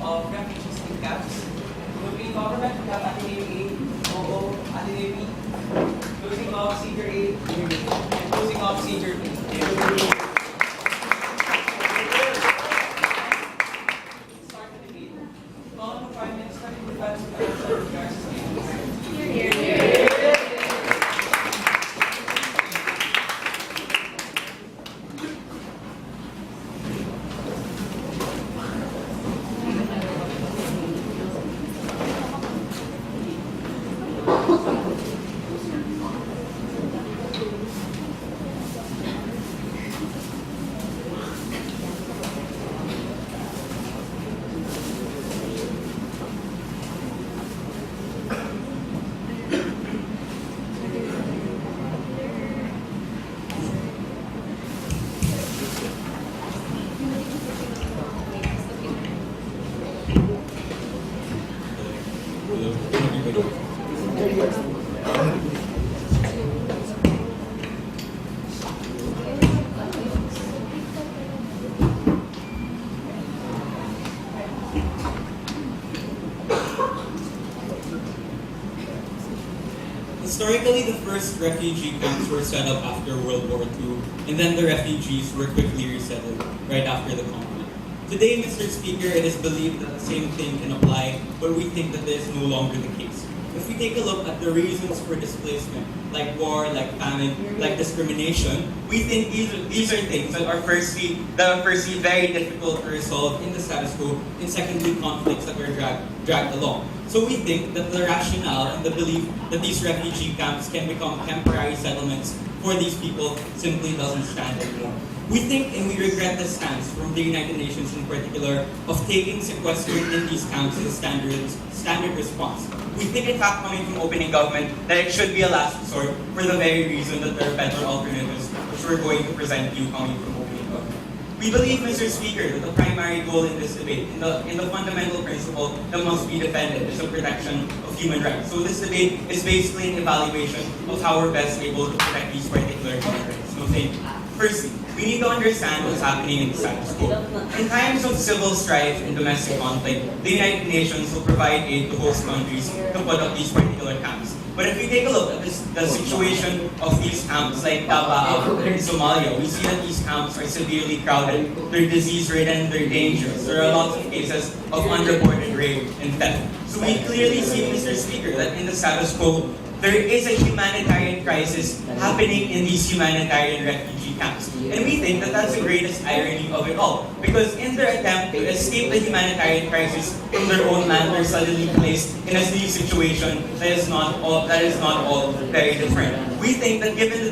of refugees in camps. Philippine government, we have ADMU, OO, ADMU, closing of Senior A, and closing of Senior B. Start the debate. Call on the Prime Minister in advance of the regards to statement. Historically, the first refugee camps were set up after World War II, and then the refugees were quickly resettled right after the conflict. Today, Mr. Speaker, it is believed that the same thing can apply, but we think that this is no longer the case. If we take a look at the reasons for displacement, like war, like famine, like discrimination, we think these are things that are firstly very difficult to resolve in the status quo, and secondly, conflicts that were dragged along. So we think that the rationale and the belief that these refugee camps can become temporary settlements for these people simply doesn't stand anymore. We think and we regret the stance from the United Nations in particular of taking sequestering in these camps as a standard response. We think, in fact, coming from opening government, that it should be a last resort for the very reason that there are better alternatives, which we're going to present to you coming from opening government. We believe, Mr. Speaker, that the primary goal in this debate, in the fundamental principle that must be defended, is the protection of human rights. So this debate is basically an evaluation of how we're best able to protect these particular human rights. So thank you. Firstly, we need to understand what's happening in the status quo. In times of civil strife and domestic conflict, the United Nations will provide aid to host countries to put up these particular camps. But if we take a look at the situation of these camps like Davao in Somalia, we see that these camps are severely crowded, they're disease-ridden, they're dangerous. There are lots of cases of unreported rape and theft. So we clearly see, Mr. Speaker, that in the status quo, there is a humanitarian crisis happening in these humanitarian refugee camps. And we think that that's the greatest irony of it all. Because in their attempt to escape the humanitarian crisis from their own land, they're suddenly placed in a new situation that is not all very different. We think that given that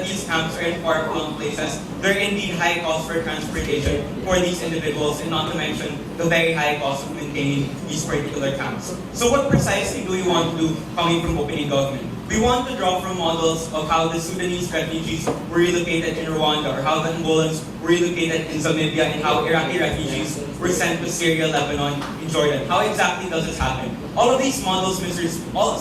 these camps are in far-flung places, there are indeed high costs for transportation for these individuals, and not to mention the very high cost of maintaining these particular camps. So what precisely do we want to do coming from opening government? We want to draw from models of how the Sudanese refugees were relocated in Rwanda, or how the Angolans were relocated in Namibia, and how Iraqi refugees were sent to Syria, Lebanon, and Jordan. How exactly does this happen? All of these models,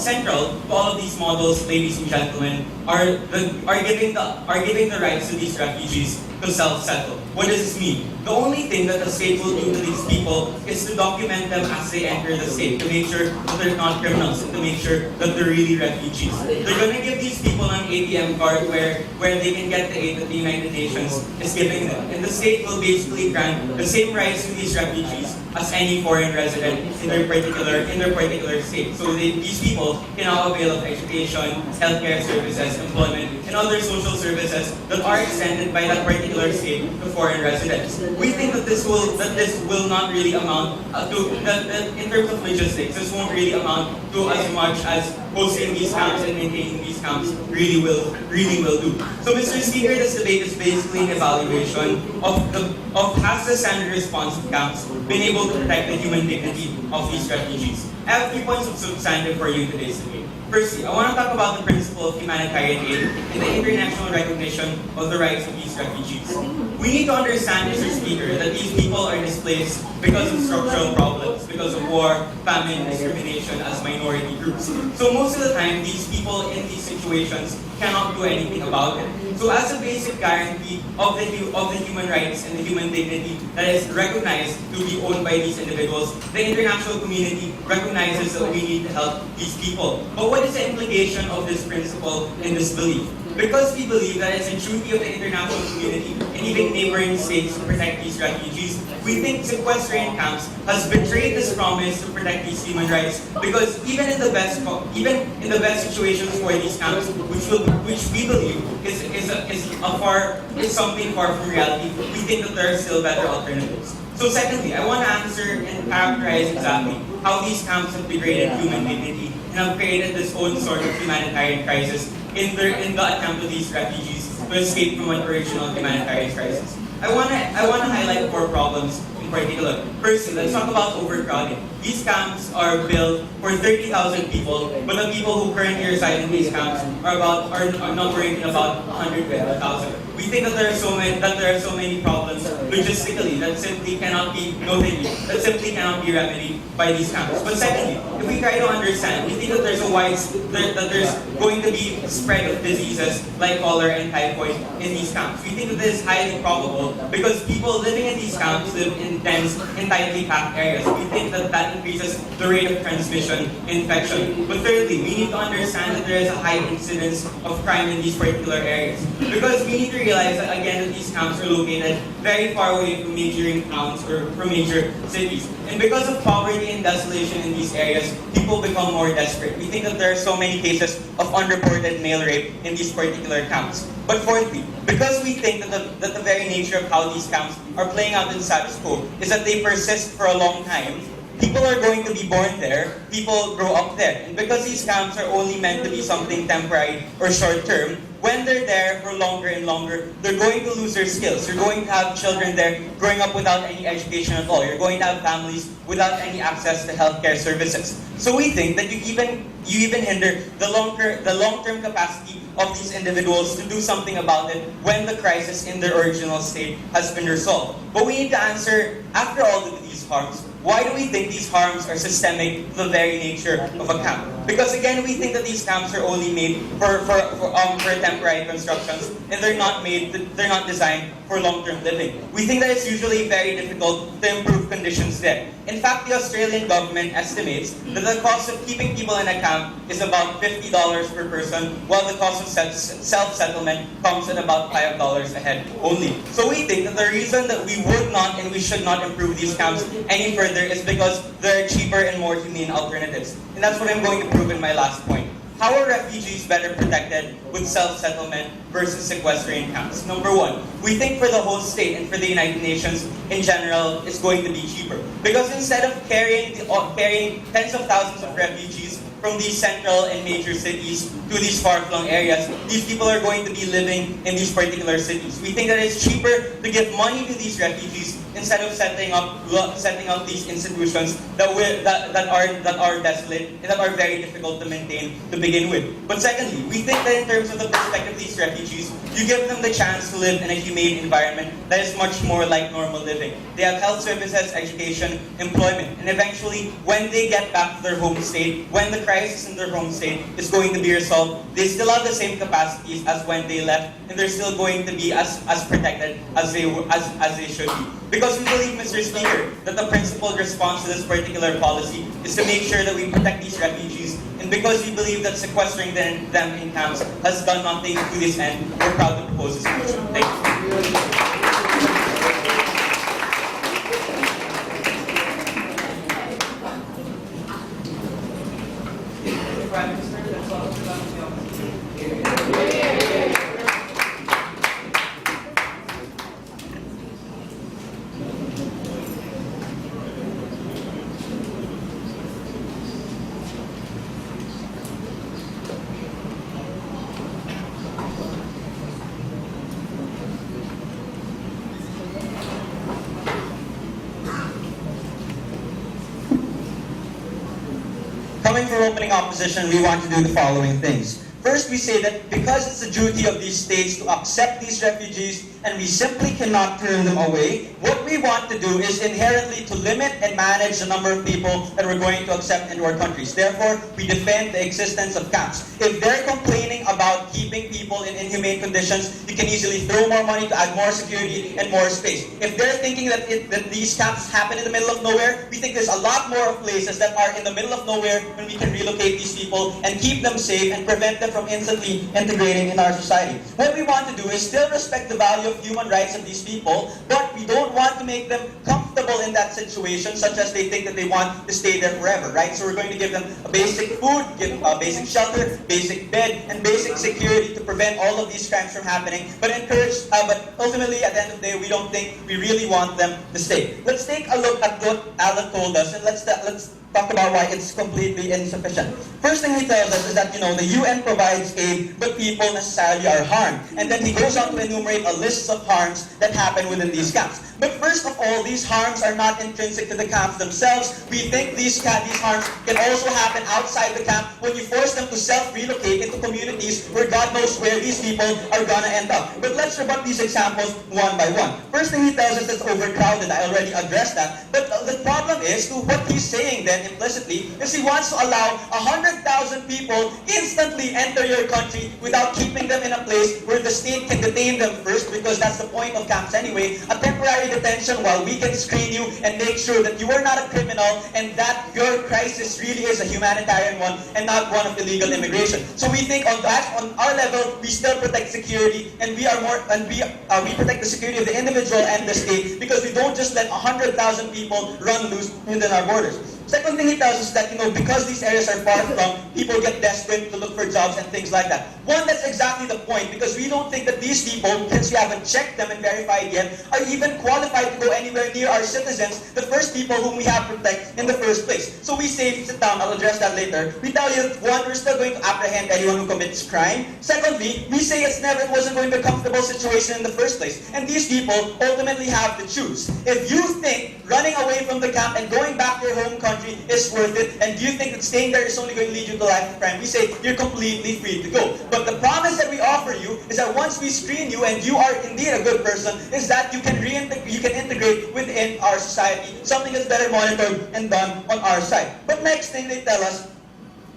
central to all of these models, ladies and gentlemen, are giving the rights to these refugees to self-settle. What does this mean? The only thing that the state will do to these people is to document them as they enter the state, to make sure that they're not criminals, and to make sure that they're really refugees. They're going to give these people an ATM card where they can get the aid that the United Nations is giving them. And the state will basically grant the same rights to these refugees as any foreign resident in their particular state. So these people can now avail of education, healthcare services, employment, and other social services that are extended by that particular state to foreign residents. We think that this will not really amount in terms of logistics, this won't really amount to as much as hosting these camps and maintaining these camps really will do. So, Mr. Speaker, this debate is basically an evaluation of has the standard response of camps been able to protect the human dignity of these refugees. I have 3 points of substantive for you in today's debate. Firstly, I want to talk about the principle of humanitarian aid and the international recognition of the rights of these refugees. We need to understand, Mr. Speaker, that these people are displaced because of structural problems, because of war, famine, discrimination as minority groups. So most of the time, these people in these situations cannot do anything about it. So as a basic guarantee of the human rights and the human dignity that is recognized to be owned by these individuals, the international community recognizes that we need to help these people. But what is the implication of this principle and this belief? Because we believe that it's a duty of the international community and even neighboring states to protect these refugees, we think sequestration camps has betrayed this promise to protect these human rights. Because even in the best situations for these camps, which we believe is something far from reality, we think that there are still better alternatives. So secondly, I want to answer and characterize exactly how these camps have degraded human dignity and have created this own sort of humanitarian crisis in the attempt of these refugees to escape from an original humanitarian crisis. I want to highlight 4 problems in particular. Firstly, let's talk about overcrowding. These camps are built for 30,000 people, but the people who currently reside in these camps are numbering in about 120,000. We think that there are so many problems logistically that simply cannot be remedied by these camps. But secondly, if we try to understand, we think that there's going to be spread of diseases like cholera and typhoid in these camps. We think that this is highly probable because people living in these camps live in dense and tightly packed areas. We think that increases the rate of transmission and infection. But thirdly, we need to understand that there is a high incidence of crime in these particular areas. Because we need to realize that again that these camps are located very far away from major towns or from major cities. And because of poverty and desolation in these areas, people become more desperate. We think that there are so many cases of unreported male rape in these particular camps. But fourthly, because we think that the very nature of how these camps are playing out in status quo is that they persist for a long time, people are going to be born there, people grow up there. And because these camps are only meant to be something temporary or short-term, when they're there for longer and longer, they're going to lose their skills. You're going to have children there growing up without any education at all. You're going to have families without any access to healthcare services. So we think that you even hinder the long-term capacity of these individuals to do something about it when the crisis in their original state has been resolved. But we need to answer, after all of these harms, why do we think these harms are systemic to the very nature of a camp? Because again, we think that these camps are only made for temporary constructions, and they're not designed for long-term living. We think that it's usually very difficult to improve conditions there. In fact, the Australian government estimates that the cost of keeping people in a camp is about $50 per person, while the cost of self-settlement comes at about $5 a head only. So we think that the reason that we would not and we should not improve these camps any further is because there are cheaper and more humane alternatives. And that's what I'm going to prove in my last point. How are refugees better protected with self-settlement versus sequestration camps? Number one, we think for the whole state and for the United Nations in general, it's going to be cheaper. Because instead of carrying tens of thousands of refugees from these central and major cities to these far-flung areas, these people are going to be living in these particular cities. We think that it's cheaper to give money to these refugees instead of setting up these institutions that are desolate and that are very difficult to maintain to begin with. But secondly, we think that in terms of the perspective of these refugees, you give them the chance to live in a humane environment that is much more like normal living. They have health services, education, employment, and eventually, when they get back to their home state, when the crisis in their home state is going to be resolved, they still have the same capacities as when they left, and they're still going to be as protected as they should be. Because we believe, Mr. Speaker, that the principled response to this particular policy is to make sure that we protect these refugees. And because we believe that sequestering them in camps has done nothing to this end, we're proud to propose this motion. Thank you. Prime Minister, that's all about the Coming from opening opposition, we want to do the following things. First, we say that because it's the duty of these states to accept these refugees and we simply cannot turn them away. What we want to do is inherently to limit and manage the number of people that we're going to accept into our countries. Therefore, we defend the existence of camps. If they're complaining about keeping people in inhumane conditions, you can easily throw more money to add more security and more space. If they're thinking that these camps happen in the middle of nowhere, we think there's a lot more places that are in the middle of nowhere when we can relocate these people and keep them safe and prevent them from instantly integrating in our society. What we want to do is still respect the value of human rights of these people, but we don't want to make them comfortable in that situation, such as they think that they want to stay there forever, right? So we're going to give them a basic food, give basic shelter, basic bed, and basic security to prevent all of these crimes from happening, but but ultimately, at the end of the day, we don't think we really want them to stay. Let's take a look at what Alan told us, and let's talk about why it's completely insufficient. First thing he tells us is that, the UN provides aid, but people necessarily are harmed. And then he goes on to enumerate a list of harms that happen within these camps. But first of all, these harms are not intrinsic to the camps themselves. We think these harms can also happen outside the camp when you force them to self-relocate into communities where God knows where these people are gonna end up. But let's rebut these examples one by one. First thing he tells us is overcrowded. I already addressed that. But the problem is, to what he's saying then implicitly, is he wants to allow 100,000 people instantly enter your country without keeping them in a place where the state can detain them first, because that's the point of camps anyway. A temporary detention while we can screen you and make sure that you are not a criminal and that your crisis really is a humanitarian one and not one of illegal immigration. So we think on our level, we still protect security, and we protect the security of the individual and the state, because we don't just let 100,000 people run loose within our borders. Second thing he tells us that, because these areas are far from, people get desperate to look for jobs and things like that. One, that's exactly the point, because we don't think that these people, since we haven't checked them and verified yet, are even qualified to go anywhere near our citizens, the first people whom we have to protect in the first place. So we say, sit down, I'll address that later. We tell you that, one, we're still going to apprehend anyone who commits crime. Secondly, we say it wasn't going to be a comfortable situation in the first place. And these people ultimately have to choose. If you think running away from the camp and going back to your home country is worth it, and do you think that staying there is only going to lead you to life of crime, we say you're completely free to go. But the promise that we offer you is that once we screen you and you are indeed a good person, is that you can integrate within our society, something that's better monitored and done on our side. But next thing they tell us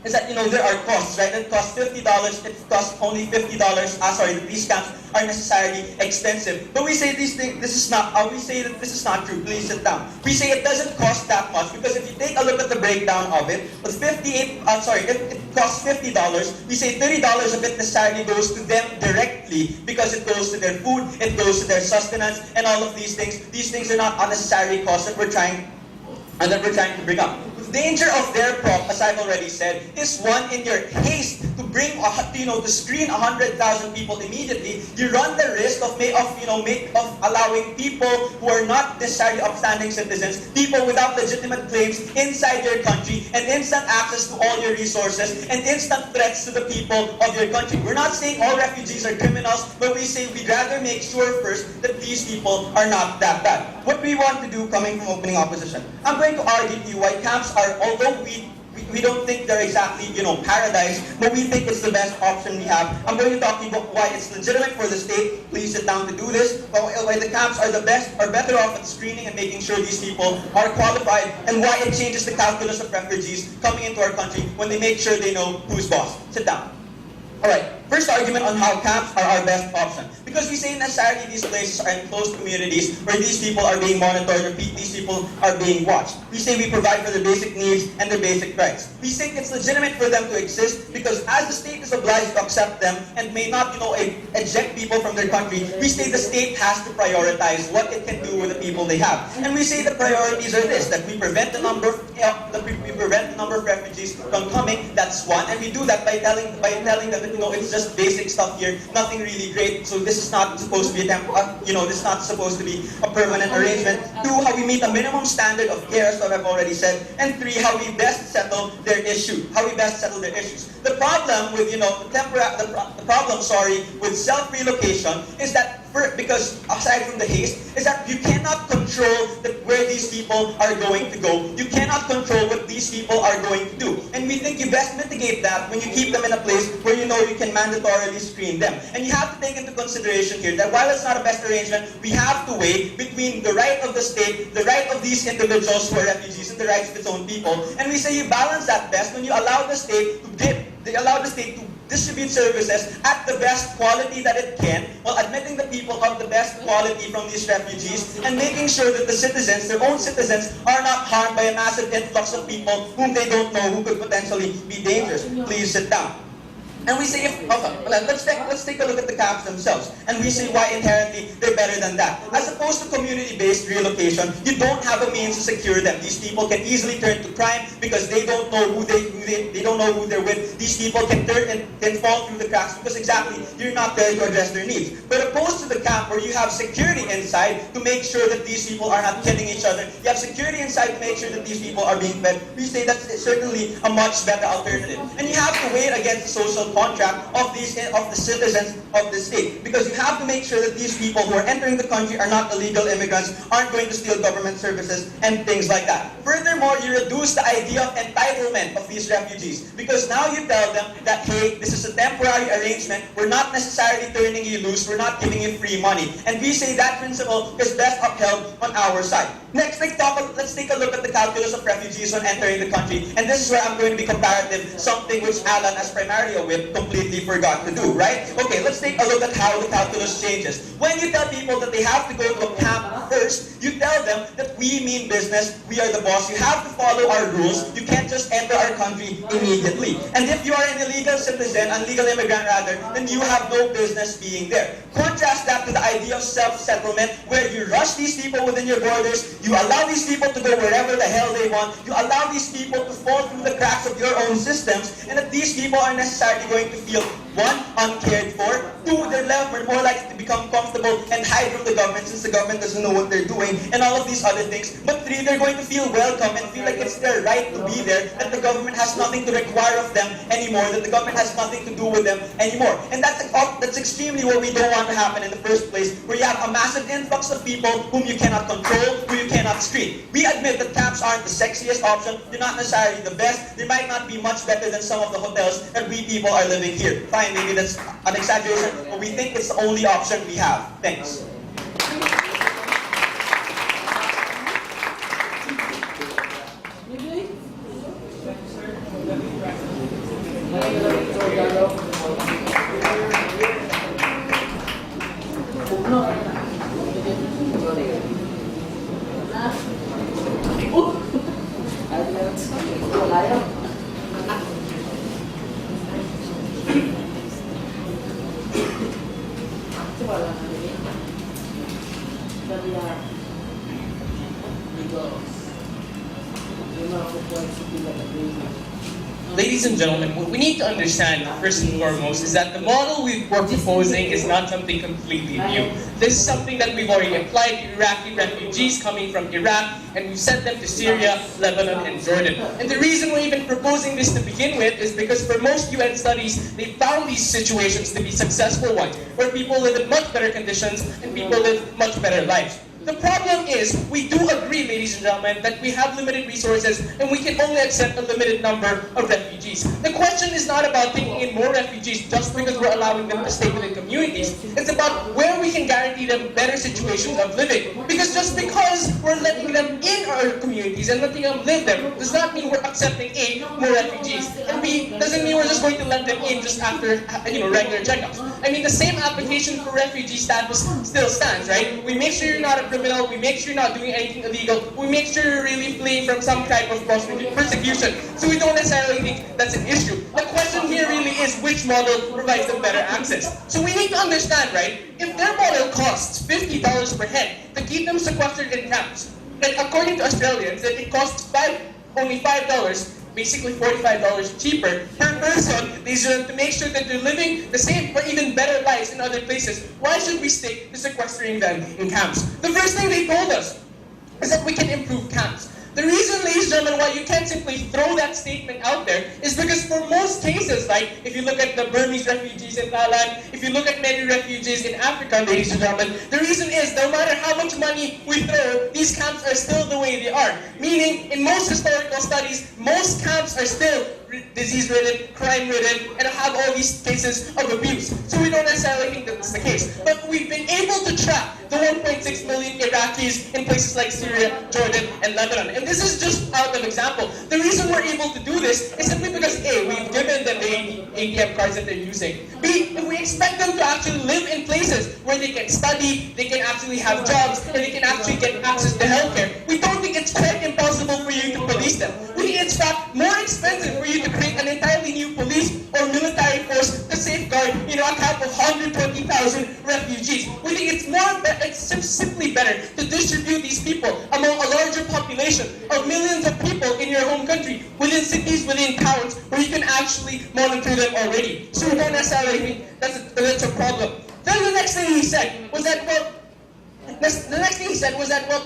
is that, there are costs, right? It costs $50, it costs only $50. These camps are necessarily expensive. But we say this is not true. Please sit down. We say it doesn't cost that much, because if you take a look at the breakdown of it, it costs $50. We say $30 of it necessarily goes to them directly, because it goes to their food, it goes to their sustenance, and all of these things. These things are not unnecessary costs that we're trying to bring up. The danger of their prop, as I've already said, is one, in your haste to screen 100,000 people immediately, you run the risk of allowing people who are not necessarily upstanding citizens, people without legitimate claims inside your country, and instant access to all your resources, and instant threats to the people of your country. We're not saying all refugees are criminals, but we say we'd rather make sure first that these people are not that bad. What we want to do, coming from opening opposition, I'm going to argue to you why camps are, although we don't think they're exactly, paradise, but we think it's the best option we have. I'm going to talk to you about why it's legitimate for the state, please sit down to do this, why the camps are better off at screening and making sure these people are qualified, and why it changes the calculus of refugees coming into our country when they make sure they know who's boss. Sit down. Alright, first argument on how camps are our best option. Because we say necessarily these places are enclosed communities where these people are being monitored, or these people are being watched. We say we provide for their basic needs and their basic rights. We think it's legitimate for them to exist because as the state is obliged to accept them and may not, eject people from their country, we say the state has to prioritize what it can do with the people they have. And we say the priorities are this, that we prevent the number of refugees from coming, that's one, and we do that by telling them that, it's just basic stuff here, nothing really great, so this is not supposed to be this is not supposed to be a permanent arrangement. Two, how we meet a minimum standard of care, as I've already said. And three, how we best settle their issues. The problem with, with self-relocation is that because aside from the haste, is that you cannot control where these people are going to go. You cannot control what these people are going to do. And we think you best mitigate that when you keep them in a place where you know you can mandatorily screen them. And you have to take into consideration here that while it's not a best arrangement, we have to weigh between the right of the state, the right of these individuals who are refugees, and the rights of its own people. And we say you balance that best when you allow the state to distribute services at the best quality that it can, while admitting the people of the best quality from these refugees, and making sure that the citizens, their own citizens, are not harmed by a massive influx of people whom they don't know who could potentially be dangerous. Please sit down. And we say, let's take a look at the camps themselves. And we say why inherently they're better than that. As opposed to community-based relocation, you don't have a means to secure them. These people can easily turn to crime because they don't know who they're with. These people can fall through the cracks because exactly you're not there to address their needs. But opposed to the camp where you have security inside to make sure that these people are not killing each other, you have security inside to make sure that these people are being fed. We say that's certainly a much better alternative. And you have to weigh it against the social contract of the citizens of the state, because you have to make sure that these people who are entering the country are not illegal immigrants, aren't going to steal government services and things like that. Furthermore, you reduce the idea of entitlement of these refugees, because now you tell them that, hey, this is a temporary arrangement, we're not necessarily turning you loose, we're not giving you free money. And we say that principle is best upheld on our side. Next, let's take a look at the calculus of refugees when entering the country. And this is where I'm going to be comparative, something which Alan, as primarily a whip, completely forgot to do, right? Okay, let's take a look at how the calculus changes. When you tell people that they have to go to a camp first, you tell them that we mean business, we are the boss, you have to follow our rules, you can't just enter our country immediately. And if you are an illegal citizen, an illegal immigrant rather, then you have no business being there. Contrast that to the idea of self-settlement, where you rush these people within your borders, you allow these people to go wherever the hell they want, you allow these people to fall through the cracks of your own systems, and that these people are necessarily going to feel, one, uncared for, two, they're more likely to become comfortable and hide from the government since the government doesn't know what they're doing, and all of these other things. But three, they're going to feel welcome and feel like it's their right to be there, that the government has nothing to require of them anymore, that the government has nothing to do with them anymore. And that's extremely what we don't want to happen in the first place, where you have a massive influx of people whom you cannot control, who you cannot screen. We admit that camps aren't the sexiest option, they're not necessarily the best, they might not be much better than some of the hotels that we people are living here. Fine, maybe that's an exaggeration, but we think it's the only option we have. Thanks. Ladies and gentlemen, what we need to understand, first and foremost, is that the model we're proposing is not something completely new. This is something that we've already applied to Iraqi refugees coming from Iraq, and we've sent them to Syria, Lebanon, and Jordan. And the reason we're even proposing this to begin with is because for most UN studies, they found these situations to be successful ones, where people live in much better conditions and people live much better lives. The problem is, we do agree, ladies and gentlemen, that we have limited resources and we can only accept a limited number of refugees. The question is not about taking in more refugees just because we're allowing them to stay within communities. It's about where we can guarantee them better situations of living. Because just because we're letting them in our communities and letting them live there does not mean we're accepting A, more refugees, and B, doesn't mean we're just going to let them in just after regular checkups. I mean, the same application for refugee status still stands, right? We make sure you're not a criminal, we make sure you're not doing anything illegal, we make sure you're really fleeing from some type of persecution. So we don't necessarily think that's an issue. The question here really is which model provides them better access. So we need to understand, right, if their model costs $50 per head to keep them sequestered in camps, and according to Australians, that it costs only $5, basically $45 cheaper per person, to make sure that they're living the same or even better lives in other places. Why should we stick to sequestering them in camps? The first thing they told us is that we can improve camps. The reason, ladies and gentlemen, why you can't simply we throw that statement out there is because for most cases, like if you look at the Burmese refugees in Thailand, if you look at many refugees in Africa, ladies and gentlemen, the reason is no matter how much money we throw, these camps are still the way they are. Meaning, in most historical studies, most camps are still disease-ridden, crime-ridden, and have all these cases of abuse. So we don't necessarily think that's the case. But we've been able to track the 1.6 million Iraqis in places like Syria, Jordan, and Lebanon. And this is just out of example. The reason we're able to do this is simply because A, we've given them the ATM cards that they're using. B, if we expect them to actually live in places where they can study, they can actually have jobs, and they can actually get access to healthcare, we don't think it's quite impossible for you to police them. We think it's in fact more expensive for you to create an entirely new police or military force to safeguard, a camp of 120,000 refugees. We think it's simply better to distribute these people among a larger population of millions of people in your home country, within cities, within towns, where you can actually monitor them already. So we don't necessarily think that's a problem. Then the next thing he said was that,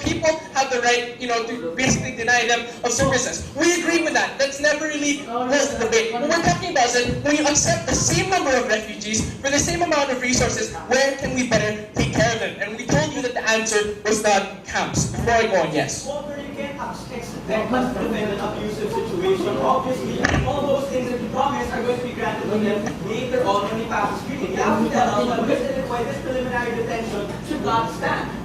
people have the right, to basically deny them of services. We agree with that. That's never really was the debate. What we're talking about is that when you accept the same number of refugees for the same amount of resources, where can we better take care of them? And we told you that the answer was not camps. Before I go on, yes. Walter, you can't expect them to prevent an abusive situation. Obviously, all those things that you promised are going to be granted to them later on when they pass the screening. You have to tell us why this preliminary detention should not stand.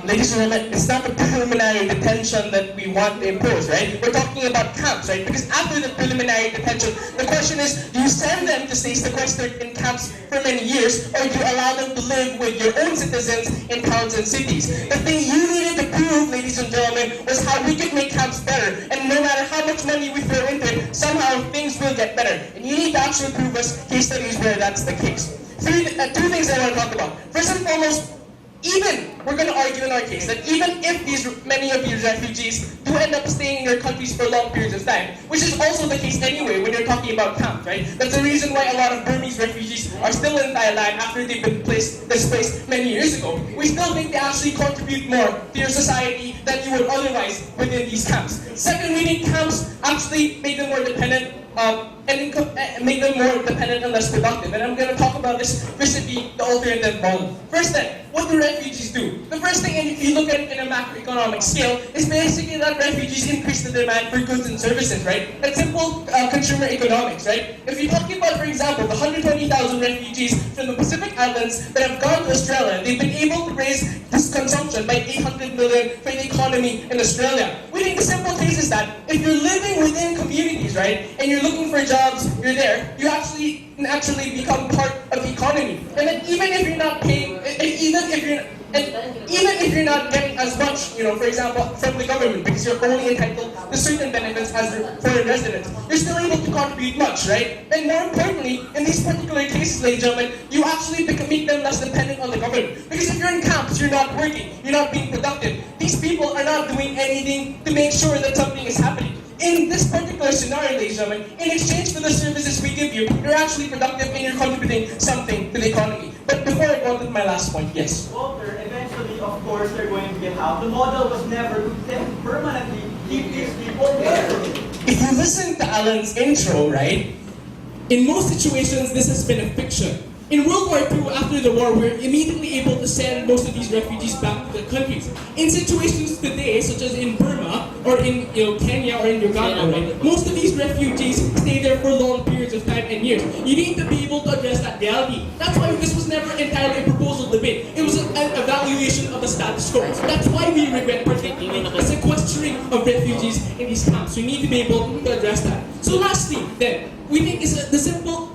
Ladies and gentlemen, it's not the preliminary detention that we want to impose, right? We're talking about camps, right? Because after the preliminary detention, the question is, do you send them to stay sequestered in camps for many years, or do you allow them to live with your own citizens in towns and cities? The thing you needed to prove, ladies and gentlemen, was how we could make camps better. And no matter how much money we throw into it, somehow things will get better. And you need to actually prove us case studies where that's the case. Two things I want to talk about. First and foremost, we're going to argue in our case that even if many of these refugees do end up staying in their countries for long periods of time, which is also the case anyway when you're talking about camps, right? That's the reason why a lot of Burmese refugees are still in Thailand after they've been displaced many years ago. We still think they actually contribute more to your society than you would otherwise within these camps. Second, we think camps actually make them more dependent and make them more dependent and less productive. And I'm going to talk about this vis-a-vis the alternative model. First then, what do refugees do? The first thing, and if you look at it in a macroeconomic scale, is basically that refugees increase the demand for goods and services, right? That's simple consumer economics, right? If you're talking about, for example, the 120,000 refugees from the Pacific Islands that have gone to Australia, they've been able to raise this consumption by 800 million for the economy in Australia. We think the simple case is that if you're living within communities, right, and you're looking for jobs, you're there, you actually become part of the economy. And then even if you're not paying, even if you're not getting as much, for example, from the government, because you're only entitled to certain benefits as foreign residents, you're still able to contribute much, right? And more importantly, in these particular cases, ladies and gentlemen, you actually make them less dependent on the government. Because if you're in camps, you're not working, you're not being productive. These people are not doing anything to make sure that something is happening. In this particular scenario, ladies and gentlemen, in exchange for the services we give you, you're actually productive and you're contributing something to the economy. But before I go on to my last point, yes? Walter, eventually, of course, they're going to get out. The model was never to permanently keep these people there. If you listen to Alan's intro, right, in most situations, this has been a fiction. In World War II, after the war, we were immediately able to send most of these refugees back to their countries. In situations today, such as in Burma, or in Kenya, or in Uganda, right, most of these refugees stay there for long periods of time and years. You need to be able to address that reality. That's why this was never entirely a proposal debate. It was an evaluation of the status quo. That's why we regret particularly the sequestering of refugees in these camps. We need to be able to address that. So lastly, then, we think is the simple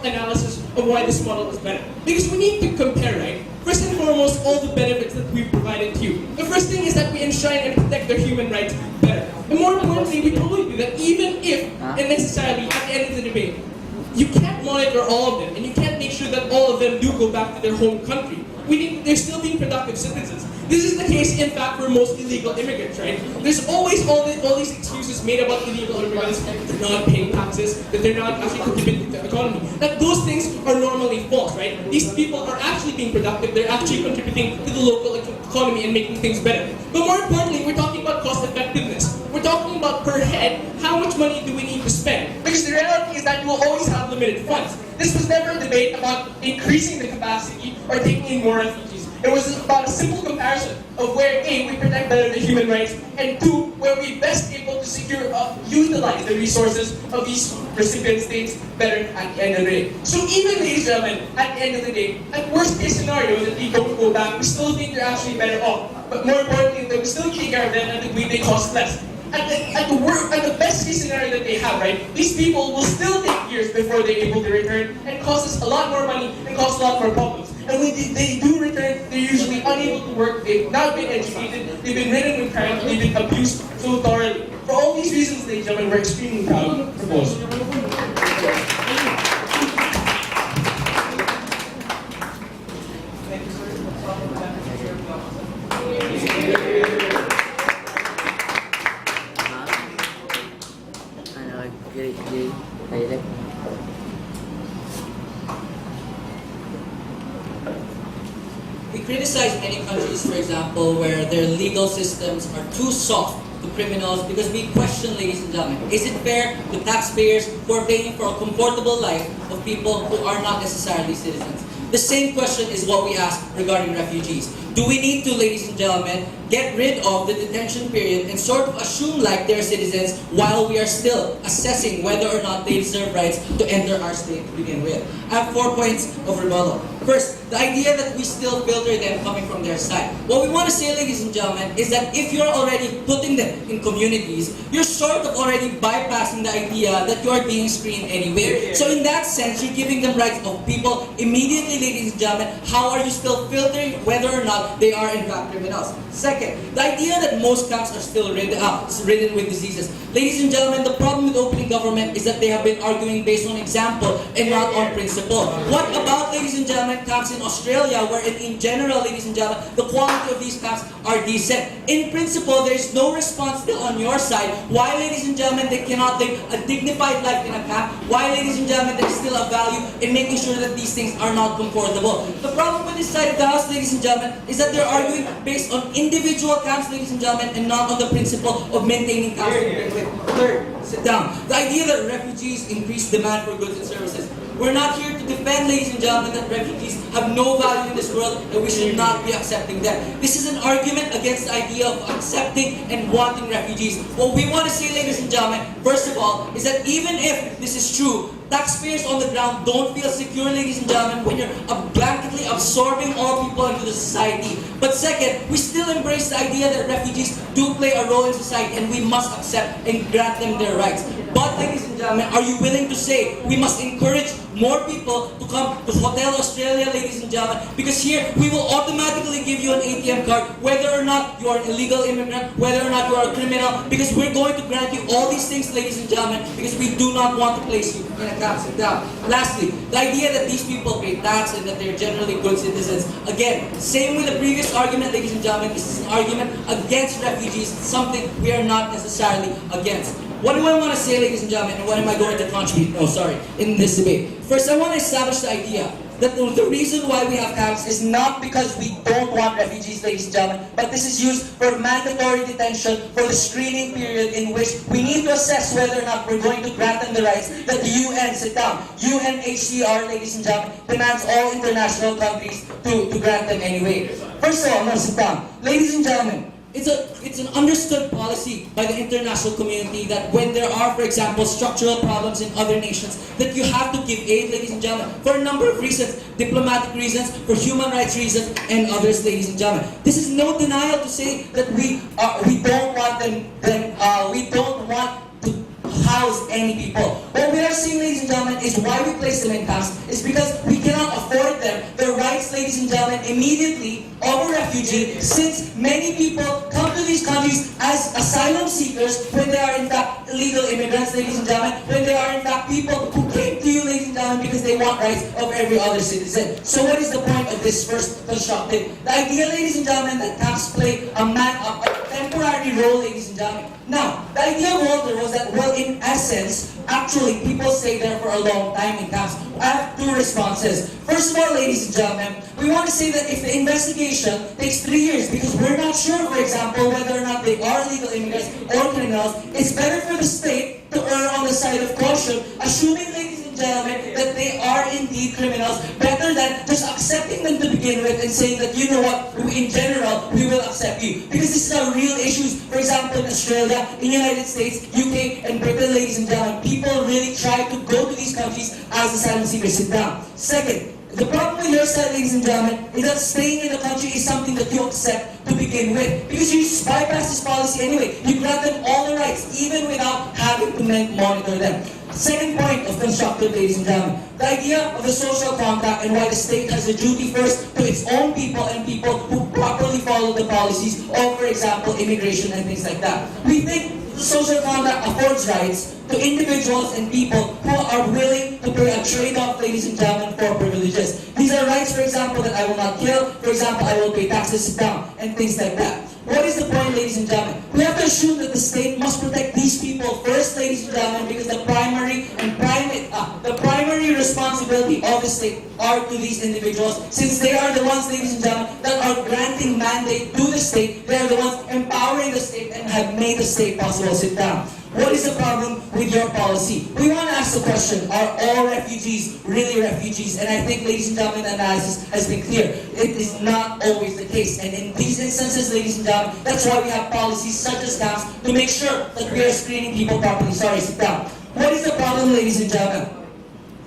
analysis of why this model is better. Because we need to compare, right? First and foremost, all the benefits that we've provided to you. The first thing is that we enshrine and protect their human rights better. And more importantly, we probably do that even if, and necessarily, at the end of the debate, you can't monitor all of them, and you can't make sure that all of them do go back to their home country. We think they're still being productive citizens. This is the case, in fact, for most illegal immigrants, right? There's always all these excuses made about illegal immigrants, that they're not paying taxes, that they're not actually contributing to the economy. That those things are normally false, right? These people are actually being productive, they're actually contributing to the local economy and making things better. But more importantly, we're talking about cost effectiveness. We're talking about per head, how much money do we need to spend? Because the reality is that you will always have limited funds. This was never a debate about increasing the capacity or taking in more refugees. It was about a simple comparison of where A, we protect better the human rights, and 2, where we best able to utilize the resources of these recipient states better at the end of the day. So even, ladies and gentlemen, at the end of the day, at worst case scenario that we don't go back, we still think they're actually better off. But more importantly, that we still take care of them and we they cost less. At the best case scenario that they have, right? These people will still take years before they're able to return and cost us a lot more money and cause a lot more problems. And when they do return, they're usually unable to work, they've not been educated, they've been ridden with crime, they've been abused so thoroughly. For all these reasons, ladies and gentlemen, we're extremely proud to propose. We criticize many countries, for example, where their legal systems are too soft to criminals because we question, ladies and gentlemen, is it fair to taxpayers who are paying for a comfortable life of people who are not necessarily citizens? The same question is what we ask regarding refugees. Do we need to, ladies and gentlemen, get rid of the detention period and sort of assume like they're citizens while we are still assessing whether or not they deserve rights to enter our state to begin with? I have 4 points of rebuttal. First, the idea that we still filter them coming from their side. What we want to say, ladies and gentlemen, is that if you're already putting them in communities, you're sort of already bypassing the idea that you are being screened anyway. So in that sense, you're giving them rights of people immediately, ladies and gentlemen. How are you still filtering whether or not they are in fact criminals? Second, the idea that most camps are still ridden with diseases. Ladies and gentlemen, the problem with opening government is that they have been arguing based on example and not on principle. What about, ladies and gentlemen, camps in Australia, where in general, ladies and gentlemen, the quality of these camps are decent? In principle, there is no response still on your side. Why, ladies and gentlemen, they cannot live a dignified life in a camp? Why, ladies and gentlemen, there is still a value in making sure that these things are not comfortable? The problem with this side of the house, ladies and gentlemen, is that they're arguing based on individual camps, ladies and gentlemen, and not on the principle of maintaining camps. Third, sit down. The idea that refugees increase demand for goods and services. We're not here to defend, ladies and gentlemen, that refugees have no value in this world and we should not be accepting them. This is an argument against the idea of accepting and wanting refugees. What we want to say, ladies and gentlemen, first of all, is that even if this is true, taxpayers on the ground don't feel secure, ladies and gentlemen, when you're blanketly absorbing all people into the society. But second, we still embrace the idea that refugees do play a role in society and we must accept and grant them their rights. But, ladies and gentlemen, are you willing to say we must encourage more people to come to Hotel Australia, ladies and gentlemen? Because here, we will automatically give you an ATM card, whether or not you are an illegal immigrant, whether or not you are a criminal, because we're going to grant you all these things, ladies and gentlemen, because we do not want to place you in a camp. Sit down. Lastly, the idea that these people pay tax and that they're generally good citizens. Again, same with the previous argument, ladies and gentlemen, this is an argument against refugees, something we are not necessarily against. What do I want to say, ladies and gentlemen, and what am I going to contribute, in this debate? First, I want to establish the idea that the reason why we have camps is not because we don't want refugees, ladies and gentlemen, but this is used for mandatory detention for the screening period in which we need to assess whether or not we're going to grant them the rights that the UN, sit down, UNHCR, ladies and gentlemen, demands all international countries to grant them anyway. First of all, no, sit down. Ladies and gentlemen, it's an understood policy by the international community that when there are, for example, structural problems in other nations, that you have to give aid, ladies and gentlemen, for a number of reasons, diplomatic reasons, for human rights reasons, and others, ladies and gentlemen. This is no denial to say that we don't want we don't want to house any people. What we are saying, ladies and gentlemen, is why we place them in camps is because we cannot afford them the rights, ladies and gentlemen, immediately of a refugee, since many people come to these countries as asylum seekers when they are in fact illegal immigrants, ladies and gentlemen, when they are in fact people who came to you, ladies and gentlemen, because they want rights of every other citizen. So what is the point of this first constructed? The idea, ladies and gentlemen, that camps play a temporary temporary role, ladies and gentlemen. Now, the idea of Walter was that, well, in essence, actually, people stay there for a long time in camps. I have two responses. First of all, ladies and gentlemen, we want to say that if the investigation takes 3 years, because we're not sure, for example, whether or not they are legal immigrants or criminals, it's better for the state to err on the side of caution, assuming, ladies and gentlemen, that they are indeed criminals, better than just accepting them to begin with and saying that, you know what, in general, we will accept you. Because this is a real issue. For example, in Australia, in the United States, UK, and Britain, ladies and gentlemen, people really try to go to these countries as asylum seekers. Sit down. Second, the problem with your side, ladies and gentlemen, is that staying in the country is something that you accept to begin with. Because you just bypass this policy anyway. You grant them all the rights, even without having to monitor them. Second point of constructive, ladies and gentlemen, the idea of the social contract and why the state has a duty first to its own people and people who properly follow the policies of, for example, immigration and things like that. We think the social contract affords rights to individuals and people who are willing to pay a trade-off, ladies and gentlemen, for privileges. These are rights, for example, that I will not kill, for example, I will pay taxes, sit down, and things like that. What is the point, ladies and gentlemen? We have to assume that the state must protect these people first, ladies and gentlemen, because the primary responsibility of the state are to these individuals, since they are the ones, ladies and gentlemen, that are granting mandate to the state. They are the ones empowering the state and have made the state possible. Sit down. What is the problem with your policy? We want to ask the question, are all refugees really refugees? And I think, ladies and gentlemen, the analysis has been clear. It is not always the case. And in these instances, ladies and gentlemen, that's why we have policies such as camps to make sure that we are screening people properly. Sorry, sit down. What is the problem, ladies and gentlemen?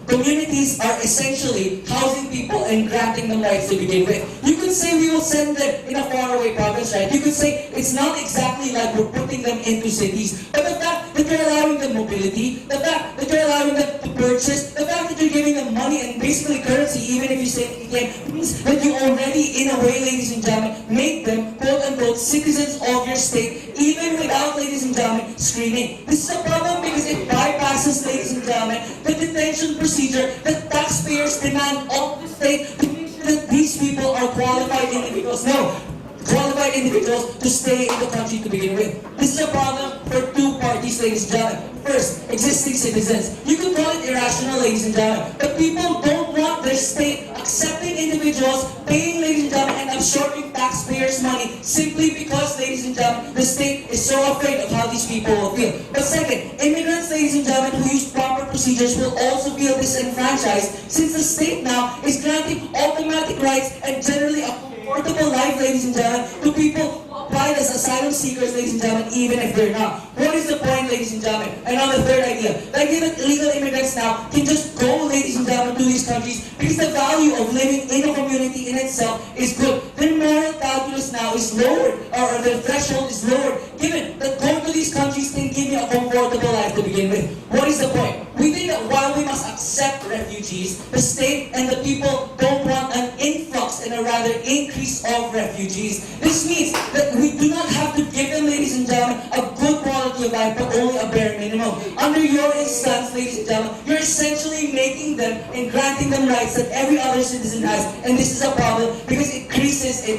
Communities are essentially housing people and granting them rights to begin with. You could say we will send them in a faraway province, right? You could say it's not exactly like we're putting them into cities. But the fact that you're allowing them mobility, the fact that you're allowing them to purchase, the fact that you're giving them money and basically currency, even if you say that you can, means that you already, in a way, ladies and gentlemen, make them, quote-unquote, citizens of your state, even without, ladies and gentlemen, screening. This is a problem because it bypasses, ladies and gentlemen, the detention procedure that taxpayers demand of the state to make sure that these people are qualified individuals. No, qualified individuals to stay in the country to begin with. This is a problem for two parties, ladies and gentlemen. First, existing citizens. You can call it irrational, ladies and gentlemen, but people don't want their state accepting individuals, paying, ladies and gentlemen, and absorbing taxpayers' money simply because, ladies and gentlemen, the state is so afraid of how these people will feel. But second, immigrants, ladies and gentlemen, who use proper procedures will also feel disenfranchised since the state now is granting automatic rights and generally a comfortable life, ladies and gentlemen, to people applied as asylum seekers, ladies and gentlemen, even if they're not. What is the point, ladies and gentlemen? And on the third idea, the idea that illegal immigrants now can just go, ladies and gentlemen, to these countries because the value of living in a community in itself is good. Their moral calculus now is lowered, or their threshold is lowered, given that going to these countries can give you a comfortable life to begin with. What is the point? We think that while we must accept refugees, the state and the people don't want an influx and a rather increase of refugees. This means that we do not have to give them, ladies and gentlemen, a good quality of life, but only a bare minimum. Under your instance, ladies and gentlemen, you're essentially making them and granting them rights that every other citizen has. And this is a problem because it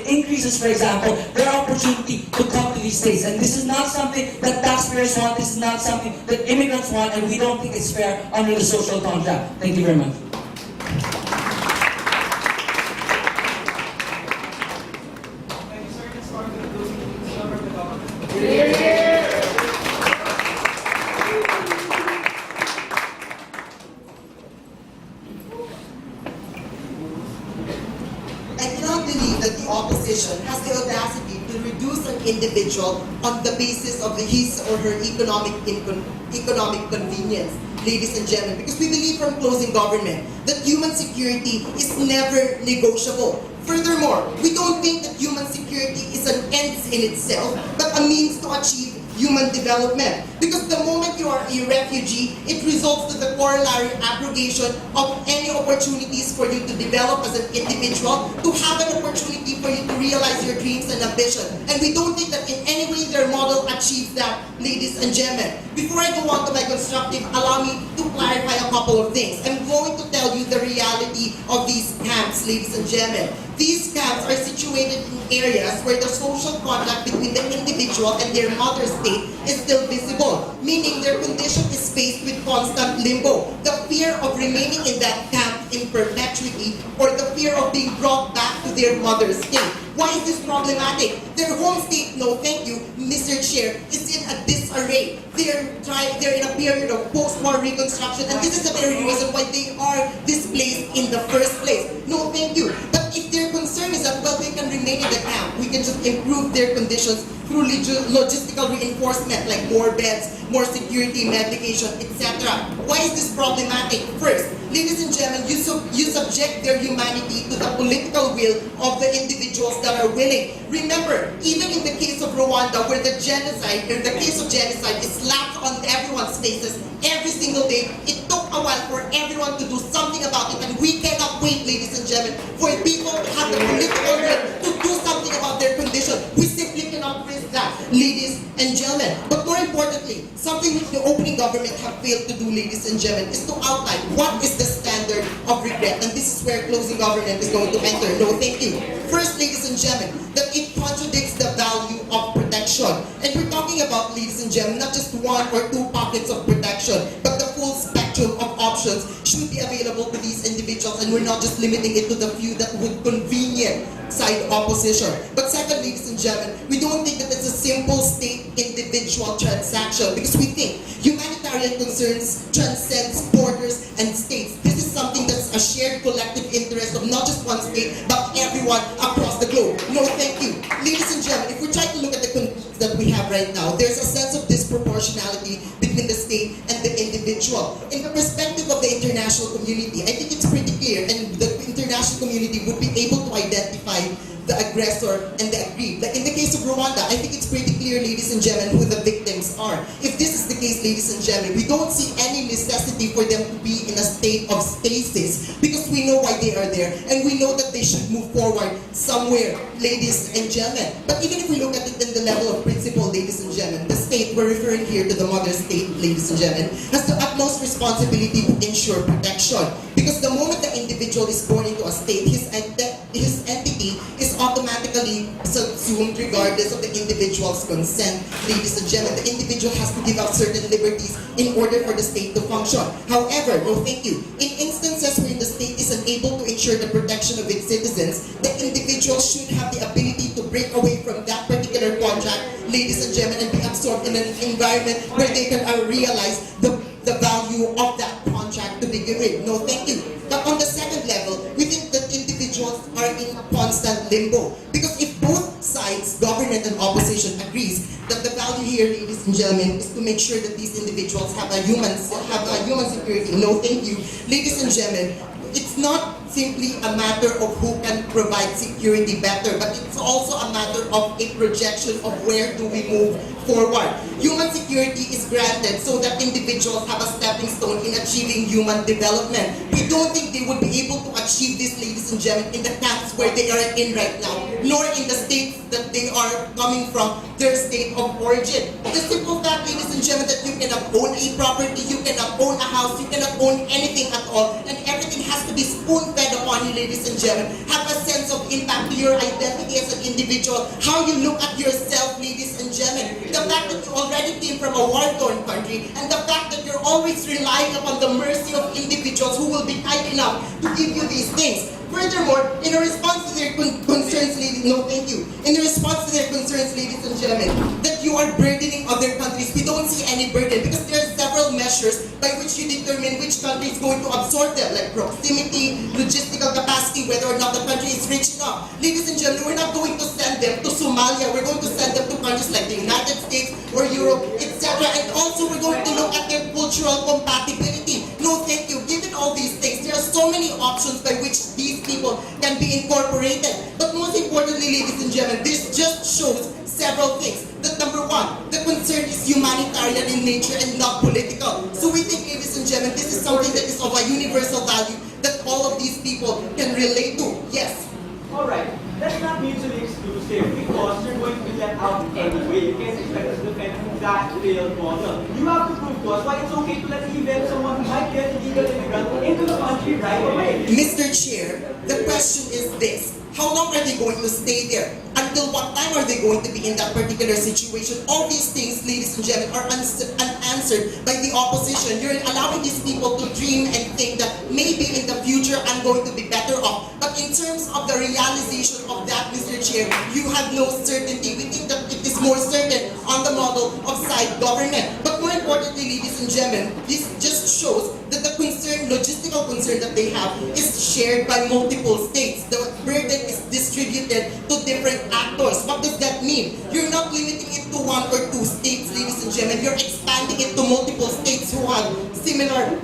increases, for example, their opportunity to come to these states. And this is not something that taxpayers want. This is not something that immigrants want, and we don't think it's fair under the social contract. Thank you very much. Has the audacity to reduce an individual on the basis of his or her economic convenience, ladies and gentlemen, because we believe from closing government that human security is never negotiable. Furthermore, we don't think that human security is an end in itself, but a means to achieve human development. Because the moment you are a refugee, it results to the corollary abrogation of any opportunities for you to develop as an individual, to have an opportunity for you to realize your dreams and ambition. And we don't think that in any way their model achieves that, ladies and gentlemen. Before I go on to my constructive, allow me to clarify a couple of things. I'm going to tell you the reality of these camps, ladies and gentlemen. These camps are situated in areas where the social contact between the individual and their mother state is still visible, meaning their condition is faced with constant limbo. The fear of remaining in that camp in perpetuity, or the fear of being brought back to their mother state. Why is this problematic? Their home state, no thank you, Mr. Chair, is in a disarray. They're in a period of post-war reconstruction, and this is the very reason why they are displaced in the first place. No thank you. But if their concern is that, well, they can remain in the camp, we can just improve their conditions through logistical reinforcement like more beds, more security, medication, etc. Why is this problematic? First, ladies and gentlemen, you subject their humanity to the political will of the individuals that are willing. Remember, even in the case of Rwanda, where the case of genocide is slapped on everyone's faces every single day, it took a while for everyone to do something about it, and we cannot wait, ladies and gentlemen, for people to have the political will to do something about their condition. We simply cannot risk that, ladies and gentlemen. But more importantly, something which the opening government have failed to do, ladies and gentlemen, is to outline what is the standard of regret, and this is where closing government is going to enter. No, thank you. First, ladies and gentlemen, that it contradicts the value of protection. And we're talking about, ladies and gentlemen, not just one or two pockets of protection, but the full spectrum of options should be available to these individuals, and we're not just limiting it to the few that would convenient side opposition. But second, ladies and gentlemen, we don't think that it's a simple state-individual transaction, because we think humanitarian concerns transcends borders and states. This is something that's a shared collective interest of not just one state, but everyone across the globe. No, thank you. Ladies and gentlemen, if we try to look at the conditions that we have right now, there's a sense of disproportionality between the state and the individual. In the perspective of the international community, I think it's pretty clear, and the international community would be able to identify the aggressor and the aggrieved. Like in the case of Rwanda, I think it's pretty clear, ladies and gentlemen, who the victims are. If this is the case, ladies and gentlemen, we don't see any necessity for them to be in a state of stasis, because we know why they are there, and we know that they should move forward somewhere, ladies and gentlemen. But even if we look at it in the level of principle, ladies and gentlemen, the state, we're referring here to the mother state, ladies and gentlemen, has the utmost responsibility to ensure protection. Because the moment the individual is born into a state, his entity is automatically subsumed regardless of the individual's consent. Ladies and gentlemen, the individual has to give up certain liberties in order for the state to function. However, no thank you, in instances where the state is unable to ensure the protection of its citizens, the individual should have the ability to break away from that particular contract, ladies and gentlemen, and be absorbed in an environment where they can realize the value of that contract to begin with. No thank you. But on the second level, we think that individuals are in constant limbo. Because if both sides, government and opposition, agrees that the value here, ladies and gentlemen, is to make sure that these individuals have a human security. No thank you. Ladies and gentlemen, it's not simply a matter of who can provide security better, but it's also a matter of a projection of where do we move forward. Human security is granted so that individuals have a stepping stone in achieving human development. We don't think they would be able to achieve this, ladies and gentlemen, in the camps where they are in right now, nor in the states that they are coming from, their state of origin. The simple fact, ladies and gentlemen, that you cannot own a property, you cannot own a house, you cannot own anything at all, and everything has to be spoon-fed upon you, ladies and gentlemen. Have a sense of impact to your identity as an individual, how you look at yourself, ladies and gentlemen. The fact that you already came from a war-torn country, and the fact that you're always relying upon the mercy of individuals who will be kind enough to give you these things. Furthermore, in response to their concerns, ladies, no thank you, in response to their concerns, ladies and gentlemen, that you are burdening other countries, we don't see any burden, because there are several measures by which you determine which country is going to absorb them, like proximity, logistical capacity, whether or not the country is rich enough. Ladies and gentlemen, we're not going to send them to Somalia, we're going to send them to countries like the United States or Europe, etc. And also we're going to look at their cultural compatibility. No thank you. Given all these things, there are so many options by which these people can be incorporated. But most importantly, ladies and gentlemen, this just shows several things. That number one, the concern is humanitarian in nature and not political. So we think, ladies and gentlemen, this is something that is of a universal value that all of these people can relate to. Yes. Alright, that's not mutually exclusive, because you're going to be let out anyway. You can't expect us to defend that failed model. You have to prove to us why it's okay to let even someone who might be an illegal immigrant into the country right away. Mr. Chair, the question is this: How long are they going to stay there? Until what time are they going to be in that particular situation? All these things, ladies and gentlemen, are unanswered by the opposition. You're allowing these people to dream and think that maybe in the future I'm going to be better off. But in terms of the realization of that, Mr. Chair, you have no certainty. We think that it is more certain on the model of side government. But more importantly, ladies and gentlemen, this just shows that the concern, logistical concern that they have is shared by multiple states. The burden is distributed to different actors. What does that mean? You're not limiting it to one or two states, ladies and gentlemen. You're expanding it to multiple states who have similar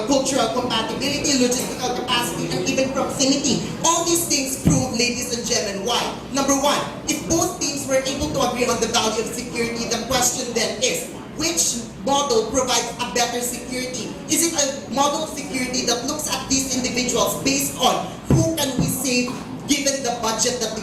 cultural compatibility, logistical capacity, and even proximity. All these things prove, ladies and gentlemen, why? Number one, if both teams were able to agree on the value of security, the question then is, which model provides a better security? Is it a model of security that looks at these individuals based on who can we save given the budget that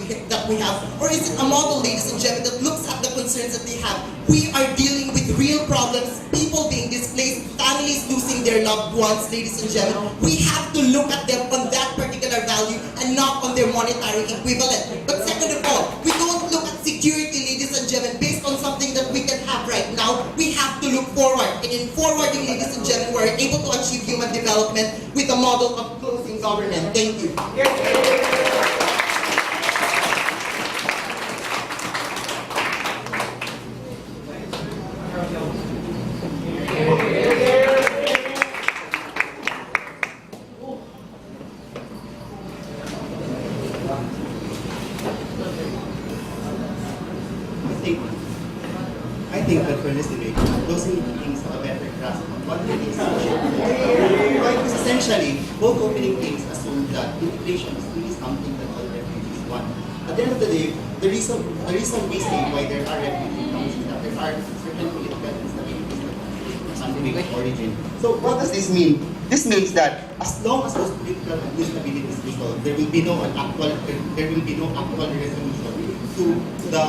we have? Or is it a model, ladies and gentlemen, that looks at the concerns that they have? We are dealing with real problems, people being displaced, families losing their loved ones, ladies and gentlemen. We have to look at them on that particular value and not on their monetary equivalent. But second of all, we don't look at security, ladies and gentlemen, based on something that we can have right now. We have to look forward. And in forwarding, ladies and gentlemen, we're able to achieve human development with a model of closing government. Thank you. I think that for this debate, those meetings have a better grasp on what it is. Because essentially, both opening things assume that integration is really something that all refugees want. At the end of the day, the reason we say why there are refugee camps is that there are certain political instabilities that country of origin. So what does this mean? This means that as long as those political instabilities resolve, there will be no actual resolution to the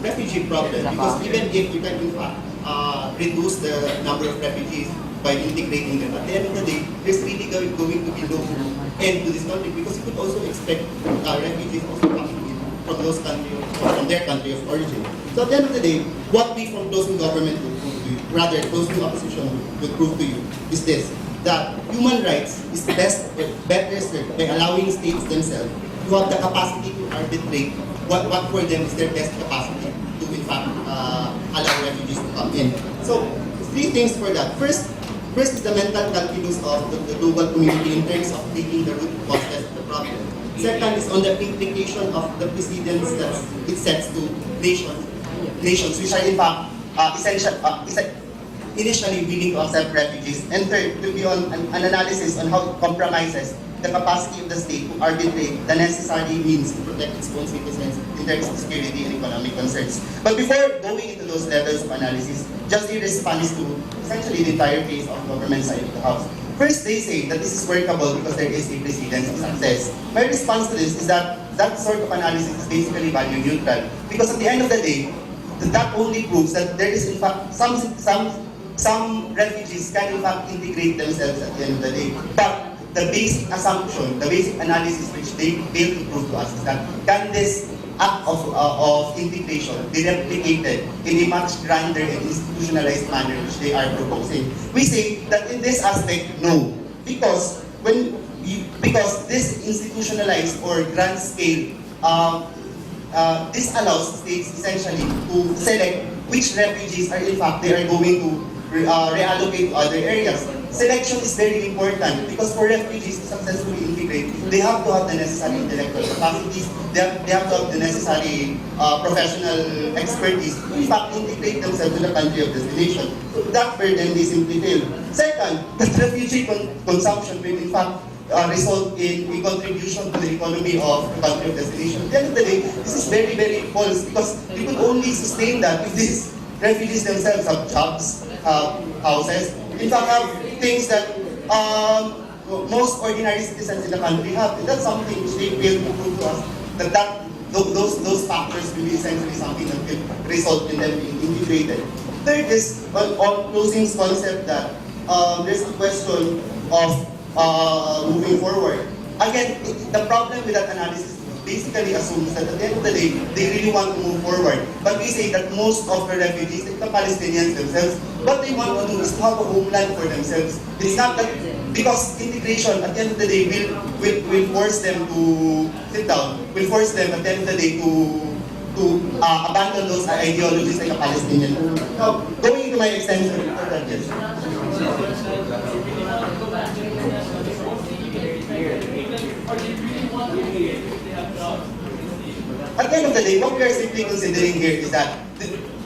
refugee problem, because even if you can in fact reduce the number of refugees by integrating them, at the end of the day, there's really going to be no end to this conflict, because you could also expect refugees also coming in from those countries, or from their country of origin. So at the end of the day, what we from closing government will prove to you, rather closing opposition will prove to you, is this: that human rights is better served by allowing states themselves to have the capacity to arbitrate what for them is their best capacity to in fact allow refugees to come in. So three things for that. First is the mental calculus of the global community in terms of taking the root causes of the problem. Second is on the implication of the precedents that it sets to nations which are in fact initially willing to accept refugees. And third, to be on an analysis on how it compromises the capacity of the state to arbitrate the necessary means to protect its own citizens in terms of security and economic concerns. But before going into those levels of analysis, just a response to essentially the entire case of government side of the House. First, they say that this is workable because there is a precedence of success. My response to this is that that sort of analysis is basically value neutral, because at the end of the day, that only proves that there is in fact some refugees can in fact integrate themselves at the end of the day. But the basic assumption, the basic analysis which they fail to prove to us is that can this act of integration be replicated in a much grander and institutionalized manner which they are proposing? We say that in this aspect, no. Because this institutionalized or grand scale, this allows states essentially to select which refugees are in fact they are going to reallocate to other areas. Selection is very important because for refugees to successfully integrate, they have to have the necessary intellectual capacities, they have to have the necessary professional expertise to in fact integrate themselves to the country of destination. So that burden they simply fail. Second, that refugee consumption will in fact result in a contribution to the economy of the country of destination. At the end of the day, this is very, very false because you could only sustain that if these refugees themselves have jobs, have houses, in fact have things that most ordinary citizens in the country have. And that's something which they fail to prove to us, that those factors will be essentially something that will result in them being integrated. Third is on closing's concept that there's a question of moving forward. Again, the problem with that analysis is basically assumes that at the end of the day, they really want to move forward. But we say that most of the refugees, like the Palestinians themselves, what they want to do is to have a homeland for themselves. It's not that, because integration at the end of the day will force them to sit down, will force them at the end of the day to abandon those ideologies like a Palestinian. Now, going into my extension, yes. At the end of the day, what we are simply considering here is that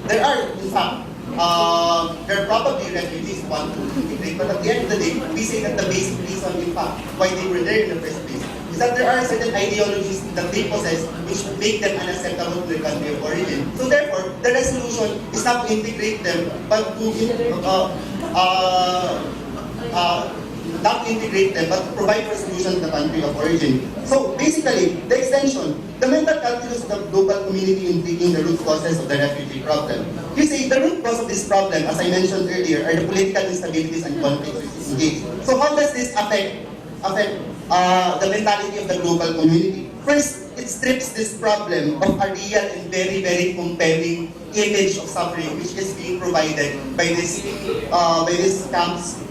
there are, in fact, there are probably refugees who want to integrate, but at the end of the day, we say that the basic reason, in fact, why they were there in the first place is that there are certain ideologies that they possess which make them unacceptable to their country of origin. So therefore, the resolution is not to integrate them, but to not to integrate them, but to provide for solutions to the country of origin. So basically, the extension, the mental calculus of the global community in treating the root causes of the refugee problem. We say the root cause of this problem, as I mentioned earlier, are the political instabilities and conflicts which is engaged. So how does this affect the mentality of the global community? First, it strips this problem of a real and very, very compelling image of suffering which is being provided by these camps,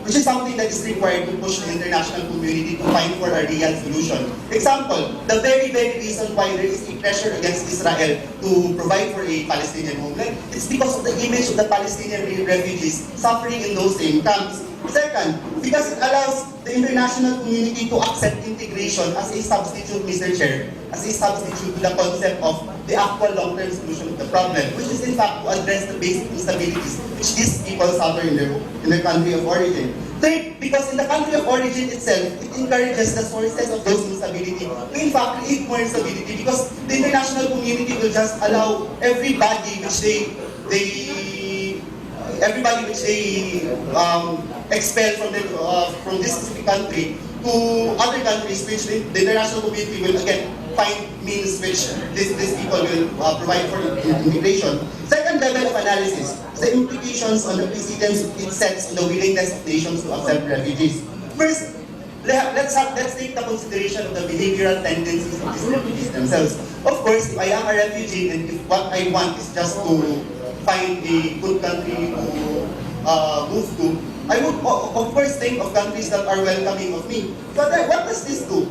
which is something that is required to push the international community to find for a real solution. Example, the very, very reason why there is a pressure against Israel to provide for a Palestinian homeland is because of the image of the Palestinian refugees suffering in those same camps. Second, because it allows the international community to accept integration as a substitute, Mr. Chair, as a substitute to the concept of the actual long-term solution of the problem, which is in fact to address the basic instabilities which these people suffer in their country of origin. Third, because in the country of origin itself, it encourages the sources of those instability to in fact create more instability, because the international community will just allow everybody which they expel from this specific country to other countries, which the international community will again find means which these people will provide for integration. Second level of analysis, the implications on the precedents it sets on the willingness of nations to accept refugees. First, let's take the consideration of the behavioral tendencies of these refugees themselves. Of course, if I am a refugee and if what I want is just to find a good country to move to, I would of course think of countries that are welcoming of me. But what does this do?